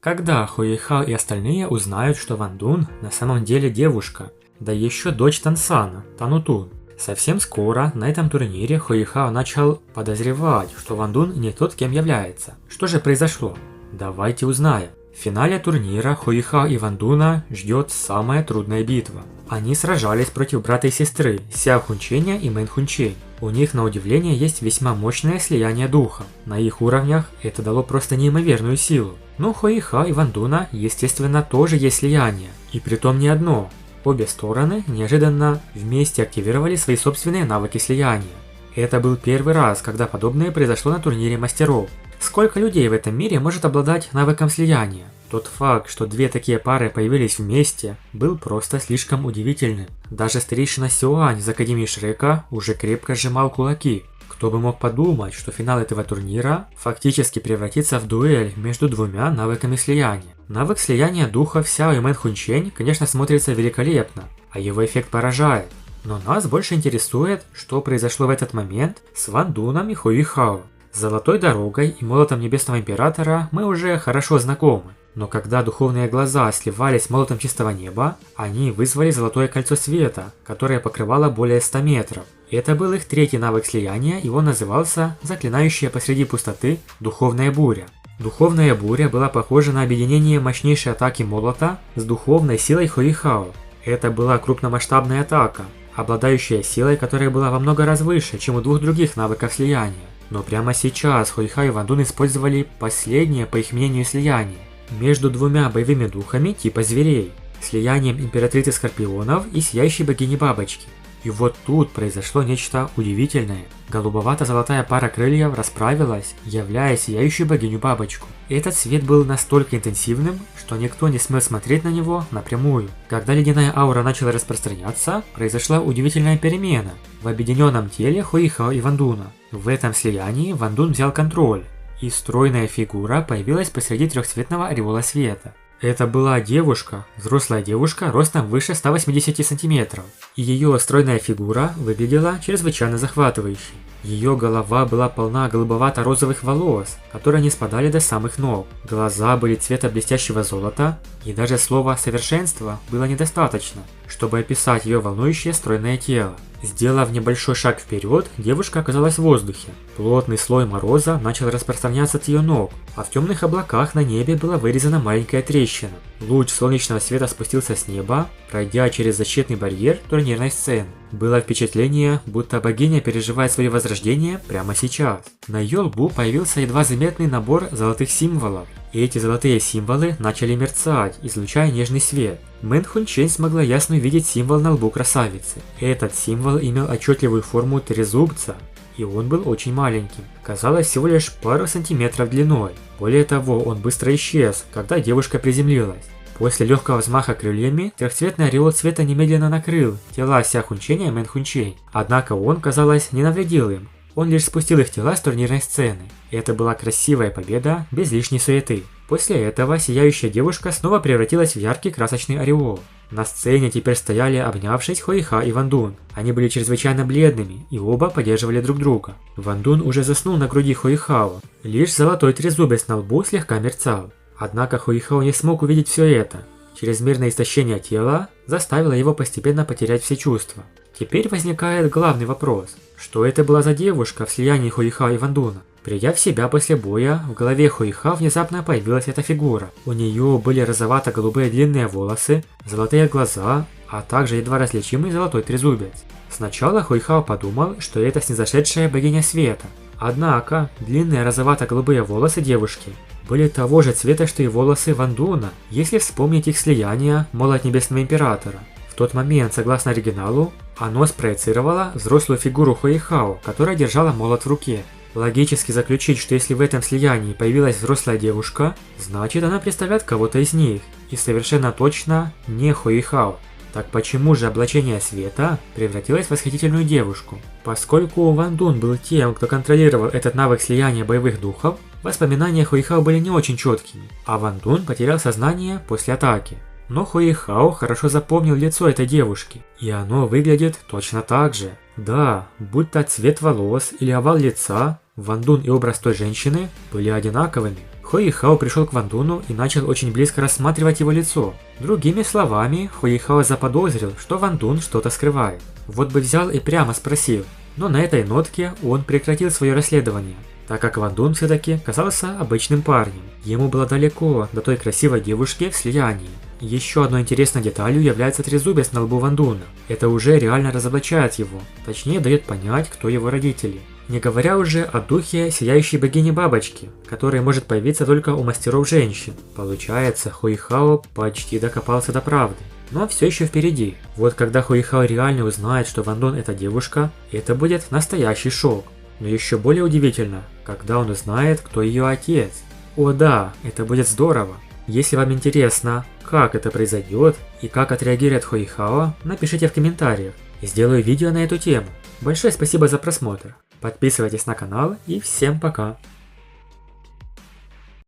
Когда Хуэйхао и остальные узнают, что Ван Дун на самом деле девушка, да еще дочь Тансана, Танутун. Совсем скоро на этом турнире Хуэйхао начал подозревать, что Ван Дун не тот, кем является. Что же произошло? Давайте узнаем. В финале турнира Хуэйхао и Ван Дуна ждет самая трудная битва. Они сражались против брата и сестры Сяо Хунченя и Мэн Хунчень. У них, на удивление, есть весьма мощное слияние духа. На их уровнях это дало просто неимоверную силу. Но у Хуэйхао и Ван Дуна, естественно, тоже есть слияние. И притом не одно. Обе стороны неожиданно вместе активировали свои собственные навыки слияния. Это был первый раз, когда подобное произошло на турнире мастеров. Сколько людей в этом мире может обладать навыком слияния? Тот факт, что две такие пары появились вместе, был просто слишком удивительным. Даже старейшина Сюань из Академии Шрека уже крепко сжимал кулаки. Кто бы мог подумать, что финал этого турнира фактически превратится в дуэль между двумя навыками слияния. Навык слияния духов Сяо и Мэн Хунчень, конечно, смотрится великолепно, а его эффект поражает. Но нас больше интересует, что произошло в этот момент с Ван Дуном и Хуэйхао. С Золотой Дорогой и Молотом Небесного Императора мы уже хорошо знакомы. Но когда духовные глаза сливались с Молотом Чистого Неба, они вызвали Золотое Кольцо Света, которое покрывало более 100 метров. Это был их третий навык слияния, и он назывался «Заклинающая посреди пустоты Духовная Буря». Духовная Буря была похожа на объединение мощнейшей атаки Молота с духовной силой Хуэйхао. Это была крупномасштабная атака, обладающая силой, которая была во много раз выше, чем у двух других навыков слияния. Но прямо сейчас Хуэйхао и Ван Дун использовали последнее, по их мнению, слияние между двумя боевыми духами типа зверей, слиянием Императрицы Скорпионов и Сияющей Богини Бабочки. И вот тут произошло нечто удивительное. Голубовато-золотая пара крыльев расправилась, являя Сияющую Богиню Бабочку. Этот свет был настолько интенсивным, что никто не смел смотреть на него напрямую. Когда ледяная аура начала распространяться, произошла удивительная перемена в объединенном теле Хуэйхао и Ван Дуна. В этом слиянии Ван Дун взял контроль, и стройная фигура появилась посреди трехцветного ореола света. Это была девушка, взрослая девушка ростом выше 180 сантиметров, и ее стройная фигура выглядела чрезвычайно захватывающей. Ее голова была полна голубовато-розовых волос, которые не спадали до самых ног. Глаза были цвета блестящего золота, и даже слова «совершенство» было недостаточно, чтобы описать ее волнующее стройное тело. Сделав небольшой шаг вперед, девушка оказалась в воздухе. Плотный слой мороза начал распространяться от ее ног, а в темных облаках на небе была вырезана маленькая трещина. Луч солнечного света спустился с неба, пройдя через защитный барьер турнирной сцены. Было впечатление, будто богиня переживает свое возрождение прямо сейчас. На ее лбу появился едва заметный набор золотых символов, и эти золотые символы начали мерцать, излучая нежный свет. Мэн Хунчень смогла ясно увидеть символ на лбу красавицы. Этот символ имел отчетливую форму трезубца, и он был очень маленьким. Казалось, всего лишь пару сантиметров длиной. Более того, он быстро исчез, когда девушка приземлилась. После легкого взмаха крыльями, трехцветный ореол цвета немедленно накрыл тела Ся Хунченя и Мэн Хунчень. Однако он, казалось, не навредил им. Он лишь спустил их тела с турнирной сцены. Это была красивая победа, без лишней суеты. После этого сияющая девушка снова превратилась в яркий красочный ореол. На сцене теперь стояли, обнявшись, Хуэйхао и Ван Дун. Они были чрезвычайно бледными, и оба поддерживали друг друга. Ван Дун уже заснул на груди Хуэйхао. Лишь золотой трезубец на лбу слегка мерцал. Однако Хуэйхао не смог увидеть все это. Чрезмерное истощение тела заставило его постепенно потерять все чувства. Теперь возникает главный вопрос. Что это была за девушка в слиянии Хуэйхао и Ван Дуна? Придя в себя после боя, в голове Хуэйхао внезапно появилась эта фигура. У нее были розовато-голубые длинные волосы, золотые глаза, а также едва различимый золотой трезубец. Сначала Хуэйхао подумал, что это снизошедшая богиня света. Однако, длинные розовато-голубые волосы девушки были того же цвета, что и волосы Ван Дуна, если вспомнить их слияние Молот Небесного Императора. В тот момент, согласно оригиналу, оно спроецировало взрослую фигуру Хуэйхао, которая держала молот в руке. Логически заключить, что если в этом слиянии появилась взрослая девушка, значит она представляет кого-то из них, и совершенно точно не Хуэйхао. Так почему же облачение света превратилось в восхитительную девушку? Поскольку Ван Дун был тем, кто контролировал этот навык слияния боевых духов, воспоминания Хуэйхао были не очень четкими, а Ван Дун потерял сознание после атаки. Но Хуэйхао хорошо запомнил лицо этой девушки, и оно выглядит точно так же. Да, будь то цвет волос или овал лица, Ван Дун и образ той женщины были одинаковыми. Хуэйхао пришел к Ван Дуну и начал очень близко рассматривать его лицо. Другими словами, Хуэйхао заподозрил, что Ван Дун что-то скрывает. Вот бы взял и прямо спросил. Но на этой нотке он прекратил свое расследование, так как Ван Дун все-таки казался обычным парнем. Ему было далеко до той красивой девушки в слиянии. Еще одной интересной деталью является трезубец на лбу Ван Дуна. Это уже реально разоблачает его, точнее дает понять, кто его родители. Не говоря уже о духе сияющей богини бабочки, который может появиться только у мастеров женщин. Получается, Хуэйхао почти докопался до правды. Но все еще впереди. Вот когда Хуэйхао реально узнает, что Ван Дун это девушка, это будет настоящий шок. Но еще более удивительно, когда он узнает, кто ее отец. О да, это будет здорово. Если вам интересно, как это произойдет и как отреагирует Хуэйхао, напишите в комментариях. Сделаю видео на эту тему. Большое спасибо за просмотр. Подписывайтесь на канал и всем пока.